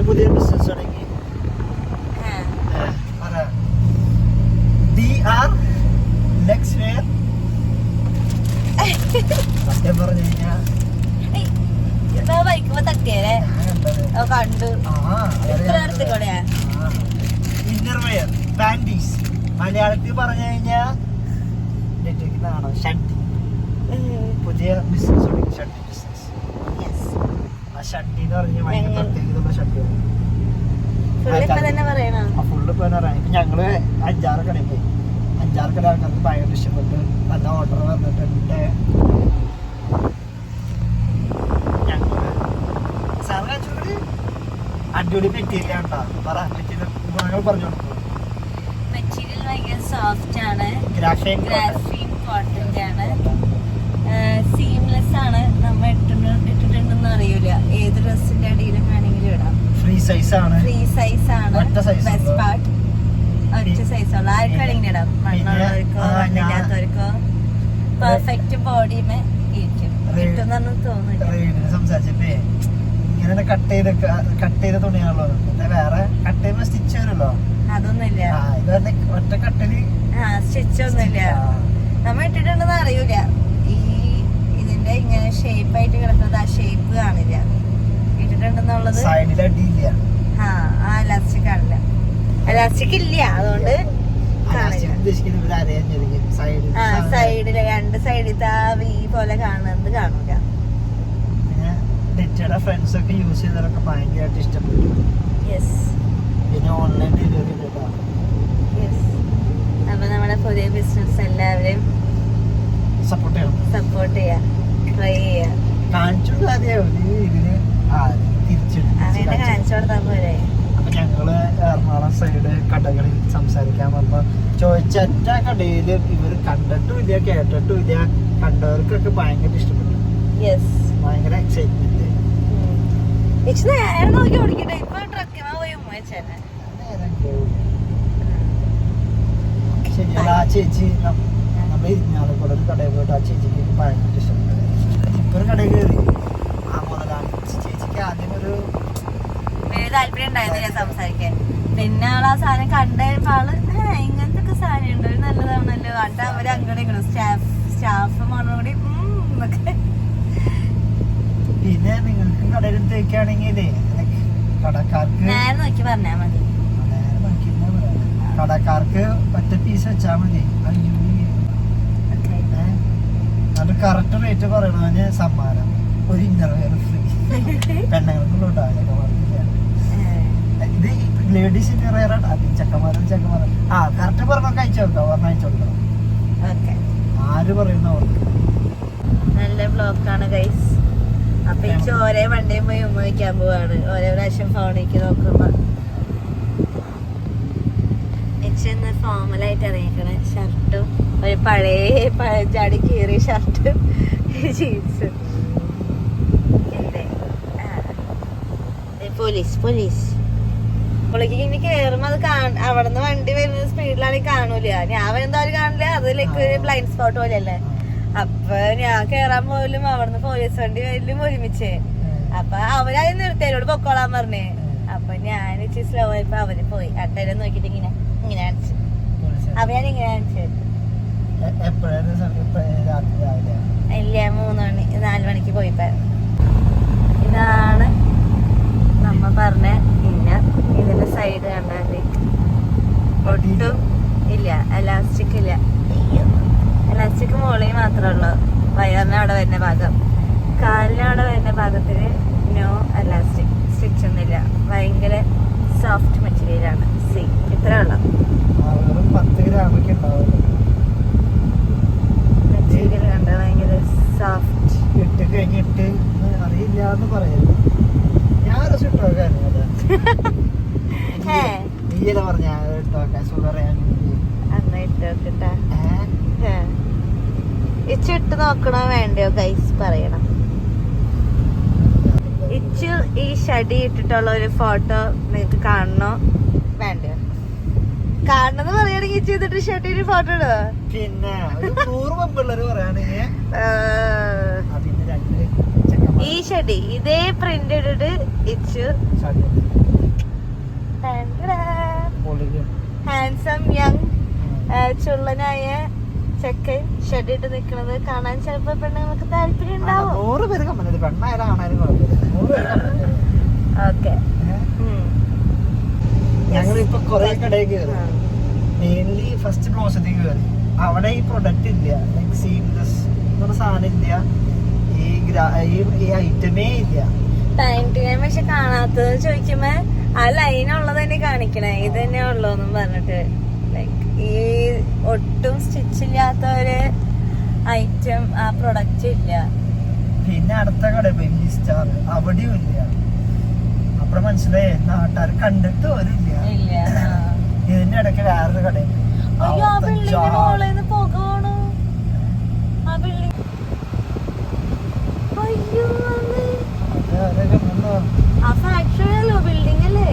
പുതിയ ബിസിനസ് തുടങ്ങി. സത്യം പറഞ്ഞു കഴിഞ്ഞാൽ ഇന്നർവെയർ പാൻറ്റീസ് മലയാളത്തിൽ പറഞ്ഞു കഴിഞ്ഞാൽ ഷട്ടി. പുതിയ ബിസിനസ് തുടങ്ങി, ഷട്ടി ബിസിനസ്. ആ ഷട്ടി എന്ന് പറഞ്ഞ ഭയങ്കര പ്രത്യേകതയുള്ള ഷട്ടിയാണ്. ഫുള്ള് ഇപ്പൊ പറയാം. ഞങ്ങള് 5-6 കടയിൽ പോയി. 5-6 കട ആൾക്കാർക്ക് ഭയങ്കര ഇഷ്ടപ്പെട്ട് നല്ല ഓർഡർ വന്നിട്ടുണ്ട്. ഞങ്ങള് അടിപൊളി മെറ്റീരിയൽ കേട്ടോ. പറ മെറ്റീരിയൽ പറഞ്ഞു കൊടുക്കും. മെറ്റീരിയൽ ഭയങ്കര സോഫ്റ്റ് ആണ്, ഗ്രാഫീൻ കോട്ടൺ ആണ്, സീംലെസ് ആണ്. നമ്മ ഇട്ടിട്ടുണ്ടെന്ന് അറിയില്ല, ഏത് ഡ്രസ്സിന്റെ അടിയിലും വേണമെങ്കിലും ഇടാം. ഫ്രീ സൈസ് ആണ്, ബെസ്റ്റ് പാർട്ട് ഒറ്റ സൈസുള്ള ആർക്കാണെങ്കിൽ ഇടാം. മണ്ണുള്ളവർക്കോ മണ്ണില്ലാത്തവർക്കോ പെർഫെക്റ്റ് ബോഡിമേ ഇരിക്കും. കിട്ടുന്നു തോന്നുന്നു. സംസാരിച്ചപ്പേ ഇങ്ങനെ കട്ട് ചെയ്ത തുണിയാണല്ലോ. വേറെ കട്ട് ചെയ്യുമ്പോ സ്റ്റിച്ച് വരുമല്ലോ, അതൊന്നുമില്ല. ഒറ്റ കട്ടില് സ്റ്റിച്ച് ഒന്നുമില്ല. നമ്മ ഇട്ടിട്ടുണ്ടെന്ന് അറിയൂല. ഇതിന്റെ ഇങ്ങനെ ഷേപ്പ് ആയിട്ട് കിടക്കുന്നത് ആ ഷേപ്പ് കാണില്ല. ഇട്ടിട്ടുണ്ടെന്നുള്ളത് സൈഡിലടിയില്ല. ആ എലാസ്റ്റിക് കാണില്ല, എലാസ്റ്റിക് ഇല്ല. അതുകൊണ്ട് സൈഡില് 2 സൈഡിലത്തെ ആ വി പോലെ കാണുന്നത് കാണൂല. നെറ്റയുടെ ഫ്രണ്ട്സ് ഒക്കെ യൂസ് ചെയ്തവരൊക്കെ ഭയങ്കരമായിട്ട് ഇഷ്ടപ്പെട്ടു. പിന്നെ ഓൺലൈൻ ഡെലിവറി ചെയ്തതാ. അപ്പൊ നമ്മുടെ പുതിയ ബിസിനസ് എല്ലാവരും സപ്പോർട്ട് ചെയ്യാ, ട്രൈ ചെയ്യാ. കാണിച്ചു ഇതിന് കാണിച്ചു കൊടുത്താൽ പോരെ. അപ്പൊ ഞങ്ങള് എറണാകുളം സൈഡ് കടകളിൽ സംസാരിക്കാൻ വന്നപ്പോ ചോദിച്ച ഒറ്റ കടയില് ഇവര് കണ്ടിട്ടും ഇല്ല കേട്ടിട്ടും ഇല്ല, കണ്ടവർക്കൊക്കെ ഭയങ്കര ഇഷ്ടപ്പെട്ടു. ഭയങ്കര എക്സൈറ്റ്മെന്റ്. നോക്കി ഓടിക്കട്ടെ. ഇപ്പൊ ട്രക്കിന് പോയി ഉമ്മച്ചല്ലേ. ശരിയല്ല. ആ ചേച്ചി നമ്മൾ ഇരിഞ്ഞാലക്കൂടെ ഒരു കടയിൽ പോയിട്ട് ആ ചേച്ചിക്ക് ഭയങ്കര ഇഷ്ടപ്പെട്ടു. ഇപ്പൊ ഒരു കടയിൽ കയറി ആ മുതലാണ് ചേച്ചിക്ക് ആദ്യം ഒരു താല്പര്യം ഉണ്ടായിരുന്നില്ല സംസാരിക്കാൻ. പിന്നെ ആളാ സാധനം കണ്ടപ്പോ ആള് ഇങ്ങനത്തെ ഒക്കെ സാധനം ഉണ്ട്, നല്ലതാണല്ലോ. കണ്ട അവര് അങ്ങനെ സ്റ്റാഫ് കൂടി എന്നൊക്കെ. പിന്നെ നിങ്ങൾക്ക് കടയിൽ തേക്കാണെങ്കിലേ കടക്കാർക്ക് നേരെ നോക്കി പറഞ്ഞാ മതി. കടക്കാർക്ക് ഒറ്റ പീസ് വെച്ചാ മതി. അത് കറക്റ്റ് റേറ്റ് പറയണതിന് സമ്മാനം, ഒരു ഇന്നർവെയർ ഫ്രീ. പെണ്ണുങ്ങൾക്കുള്ള ഇത് ലേഡീസ് ഇന്നർവെയർ ചെക്കന്മാരും കറക്റ്റ് പറഞ്ഞൊക്കെ അയച്ചു കൊടുക്കാം. അയച്ചു കൊടുക്കണം. ആര് പറയുന്ന നല്ല ബ്ലോക്കാണ് ഗൈസ്. അപ്പൊ ഈ ഓരോ വണ്ടിയും പോയി ഉപയോഗിക്കാൻ പോവാണ്. ഓരോ പ്രാവശ്യം ഫോണിലേക്ക് നോക്കുമ്പോ ഇച്ചിന്ന് ഫോമലായിട്ട് ഇറങ്ങിക്കണ ഷർട്ടും ഒരു പഴയ ചാടി കീറിയ ഷർട്ടും ജീൻസും. പോലീസ് പുള്ളിക്ക് ഇനി കേറുമ്പോ അത് അവിടെ നിന്ന് വണ്ടി വരുന്ന സ്പീഡിലാണെങ്കിൽ കാണൂല. ഞാൻ വരുന്ന ആരും കാണില്ല. അതിലേക്ക് ഒരു ബ്ലൈൻഡ് സ്പോട്ട് പോലെയല്ലേ. അപ്പൊ ഞാൻ കേറാൻ പോലും അവിടുന്ന് പോലീസ് വണ്ടി വരും ഒരുമിച്ച്. അപ്പൊ അവരാദ്യം നിർത്തിയവരോട് പൊക്കോളാൻ പറഞ്ഞേ. അപ്പൊ ഞാൻ ഇച്ചിരി സ്ലോ ആയപ്പോ അവര് പോയി. അട്ടേരെ നോക്കിട്ട് ഇങ്ങനെ കാണിച്ചു. അപ്പൊ ഞാൻ ഇങ്ങനെ കാണിച്ചു. ഇല്ല, 3 മണിക്ക് പോയിപ്പോ. ഇതാണ് നമ്മ പറഞ്ഞ ഇന്നർ. ഇതിന്റെ സൈഡ് കണ്ടാൽ ഒട്ടും ഇല്ല, എലാസ്റ്റിക് ഇല്ല. എലാസ്റ്റിക് മുകളിൽ മാത്രമേ ഉള്ളൂ. വയറിന് അവിടെ വരുന്ന ഭാഗം, കാലിന് അവിടെ വരുന്ന ഭാഗത്തിന് നോ എലാസ്റ്റിക്. സ്റ്റിച്ച് ഒന്നുമില്ല. ഭയങ്കര സോഫ്റ്റ് മെറ്റീരിയലാണ്. ഇത്രേ ഉള്ളു. മെറ്റീരിയൽ കണ്ട ഭയങ്കര സോഫ്റ്റ്. ഇട്ട് കഴിഞ്ഞിട്ട് അറിയില്ല എന്ന് പറയുന്നത് ഇച്ചിട്ട് നോക്കണോ വേണ്ടയോ ഗൈസ് പറയണം. ഇച്ച് ഈ ഷടി ഇട്ടിട്ടുള്ള ഒരു ഫോട്ടോ നിങ്ങക്ക് കാണണോ വേണ്ടയോ? കാണണെന്ന് പറയുകയാണെങ്കിൽ ഇച്ച് ചെയ്തിട്ട് ഷടി ഒരു ഫോട്ടോ ഇടോ? പിന്നെ ഈ ഷെഡി ഇതേ പ്രിന്റ് ഇട്ടിട്ട് ഇച്ചു ഹാൻസം യങ് ചുള്ളനായ ചെക്കൻ ഷെഡ് ഇട്ട് നിക്കണത് കാണാൻ ചിലപ്പോ പെണ്ണുങ്ങൾക്ക് താല്പര്യം ഉണ്ടാവും. 100 പേര് കമ്പനി പെണ്ണായാലും ആണായാലും കുഴപ്പമില്ല. ഓക്കെ ഞങ്ങളിപ്പോ കൊറേ കടയിൽ കയറി. മെയിൻലി ഫസ്റ്റ് ബ്ലോസത്തിൽ കയറി. അവിടെ ഈ പ്രൊഡക്റ്റ് ഇല്ല, ലൈക് സീംലെസ് എന്നൊരു സാധനം ഇല്ല, ഈ ഐറ്റമേ ഇല്ല. ടൈം ടു ടൈം പക്ഷെ കാണാത്തത് ചോദിക്കുമ്പോ ആ ലൈൻ ഉള്ളത് തന്നെ കാണിക്കണേ, ഇത് തന്നെ ഉള്ളൂന്നും പറഞ്ഞിട്ട്. ലൈക്ക് ഈ ഒട്ടും സ്റ്റിച്ച് ഇല്ലാത്ത ഒരു ഐറ്റം ആ പ്രൊഡക്റ്റ് ഇല്ല. പിന്നെ അടുത്ത കട പോയി സ്റ്റാർ, അവിടെയും ഇല്ല. അപ്പഴ മനസ്സിലായി നാട്ടുകാർ കണ്ടിട്ട് വരില്ല. ഇതിന്റെ ഇടയ്ക്ക് വേറൊരു കടയിൽ അയ്യോ ആ ബിൽഡിങ്ങിന്റെ മുകളിൽ പോകാണ്. ആ ബിൽഡിംഗ് അയ്യോ ആ ഫാക്ടറി അല്ലോ ബിൽഡിംഗ് അല്ലേ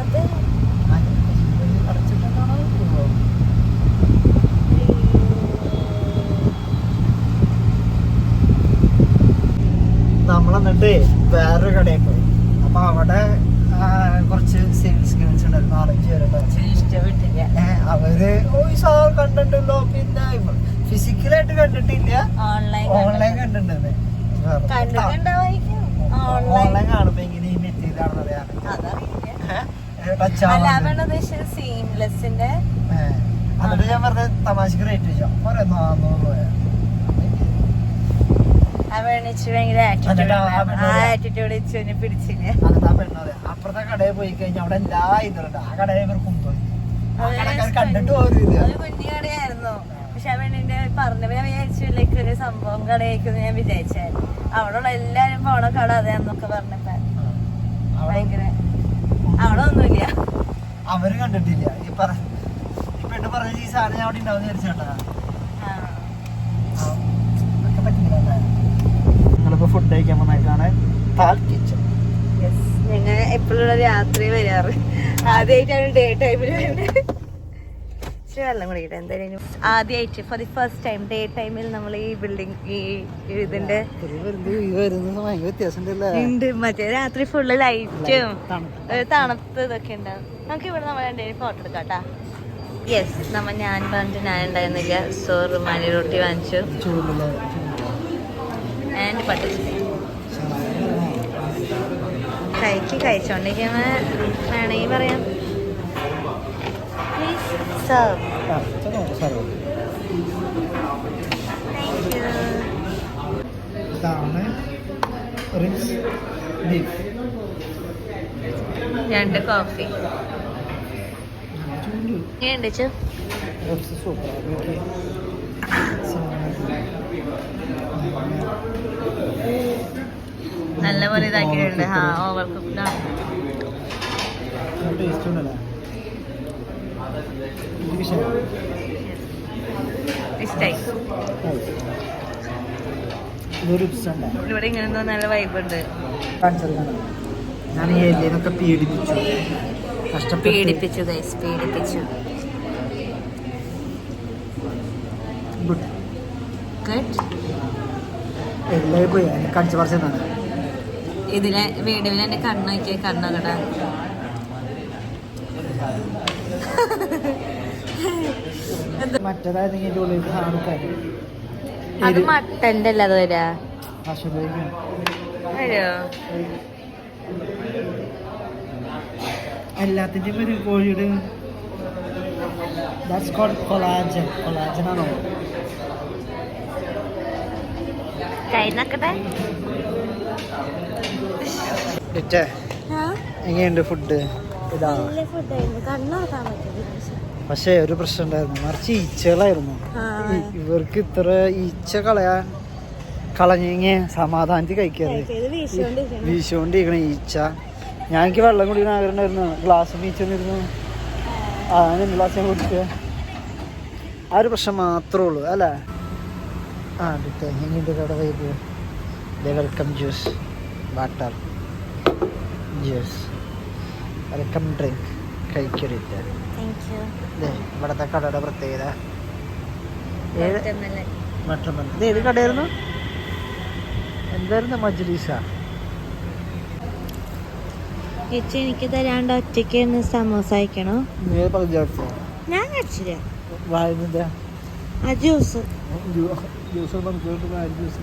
അത്. നമ്മളെന്നിട്ട് വേറൊരു കടയിൽ പോയി. അപ്പൊ അവിടെ കുറച്ച് സെയിൽസ് ഗേൾസ് ഉണ്ടായിരുന്നു, 4-5 പേരുണ്ടായിരുന്നു. ഇഷ്ടപ്പെട്ടില്ല. അവര് സാർ കണ്ടിട്ടുണ്ടല്ലോ, പിന്നെ ഫിസിക്കലായിട്ട് കണ്ടിട്ടില്ല, ഓൺലൈൻ കണ്ടിട്ടുണ്ട്. ഓൺലൈൻ കാണുമ്പോ എങ്ങനെ ഈ മെറ്റീരിയലാണെന്ന് അറിയാൻ. എന്നിട്ട് ഞാൻ പറഞ്ഞ തമാശക്ക് റേറ്റ് വെച്ചോ, 400 രൂപ. അപ്പുറത്തെ കടയിൽ പോയി കഴിഞ്ഞാൽ അവിടെ എല്ലാ ഇതുണ്ട്. ആ കടയിൽ ഇവർ കൊണ്ടുപോയി കണ്ടിട്ട് കടയായിരുന്നു. പക്ഷെ ആ പെണ്ണിന്റെ പറഞ്ഞപ്പോ ഞാൻ വിചാരിച്ചു ഒരു സംഭവം കടയായിരിക്കും ഞാൻ വിചാരിച്ചായിരുന്നു. അവിടെ ഉള്ള എല്ലാരും പോണ കട അതാന്നൊക്കെ പറഞ്ഞപ്പോ ഭയങ്കര അവിടെ ഒന്നുമില്ല. അവര് കണ്ടിട്ടില്ല. ഈ പെണ്ണ് പറഞ്ഞ ഈ സാധനം ഞാൻ അവിടെ ഉണ്ടാവും വിചാരിച്ചേട്ടാ. നിങ്ങളിപ്പോ ഫുഡ് കഴിക്കാൻ വന്നേക്കാണ് താൽ കിച്ചൺ. ഞങ്ങൾ എപ്പോഴും രാത്രി വരാറ്, ആദ്യമായിട്ടാണ് ഡേ ടൈമിൽ വരുന്നത്. വെള്ളം കുടിക്കട്ടെ എന്തായാലും. ആദ്യമായിട്ട് for the first time day ടൈമിൽ നമ്മൾ ഈ ബിൽഡിംഗ് ഈ ഇതിന്റെ ഉണ്ട്. മറ്റേ രാത്രി ഫുള്ള് ലൈറ്റും തണുപ്പ് ഇതൊക്കെ ഉണ്ടാവും. നമുക്ക് ഇവിടെ നമ്മൾ രണ്ടുപേരും ഫോട്ടോ എടുക്കാട്ടാ. യെസ് ഞാൻ പറഞ്ഞിട്ട് ഞാൻ ഉണ്ടായിരുന്നില്ല. സോ റുമാലി റൊട്ടി വാങ്ങിച്ചു ആൻഡ് പട്ട് കഴിച്ചോണ്ടിരിക്കുമ്പോ വേണമെങ്കിൽ പറയാം. രണ്ട് കോഫി നല്ല പോലെ ഇതാക്കിയിട്ടുണ്ട്. ഓവർ കുക്ക്ഡാണ്. ഇവിടെ ഇങ്ങനെ നല്ല വൈബുണ്ട്. ഞാൻ ഈ ഏരിയയിലൊക്കെ പീഡിപ്പിച്ചു. ഇതിലെ വീഡിയോയിൽ എന്റെ കണ്ണ് നോക്കിയ കണ്ണൊക്കെ അത് മട്ടന്റെ അല്ല അത് വരാ. എല്ലാത്തിന്റെയും ഒരു കോഴിയുടെ കൊളാജനാണോ എങ്ങനെയുണ്ട് ഫുഡ്? ഇതാ പക്ഷെ ഒരു പ്രശ്നം ഉണ്ടായിരുന്നു, മറിച്ച് ഈച്ചകളായിരുന്നു. ഇവർക്ക് ഇത്ര ഈച്ച കളഞ്ഞ സമാധാനത്തിൽ കഴിക്കാറ് വീശുകൊണ്ടിരിക്കണ ഈച്ച. ഞാനെനിക്ക് വെള്ളം കുടിക്കണ ആഗ്രഹം ഉണ്ടായിരുന്നു, ഗ്ലാസ് വീച്ചൊന്നിരുന്നു അങ്ങനെ ഗ്ലാസ് ഞാൻ കുടിക്കുക. ആ ഒരു പ്രശ്നം മാത്രമേ ഉള്ളൂ അല്ലേ? എങ്ങനെയുണ്ട് കട vibe? Welcome juice, water juice, welcome drink കഴിക്കരുത്. ഇവിടത്തെ കടയുടെ പ്രത്യേകത ഇത് ഏത് കടയായിരുന്നു? എന്തായിരുന്നു മജ്ലിസ? ചേച്ചി എനിക്ക് തരാണ്ട് ഒറ്റയ്ക്ക് സമോസ കഴിക്കണോ? നീ പറഞ്ഞു ഞാൻ കഴിച്ചില്ല. വായനന്റെ ആ ജ്യൂസ് ജ്യൂസ് ജ്യൂസ്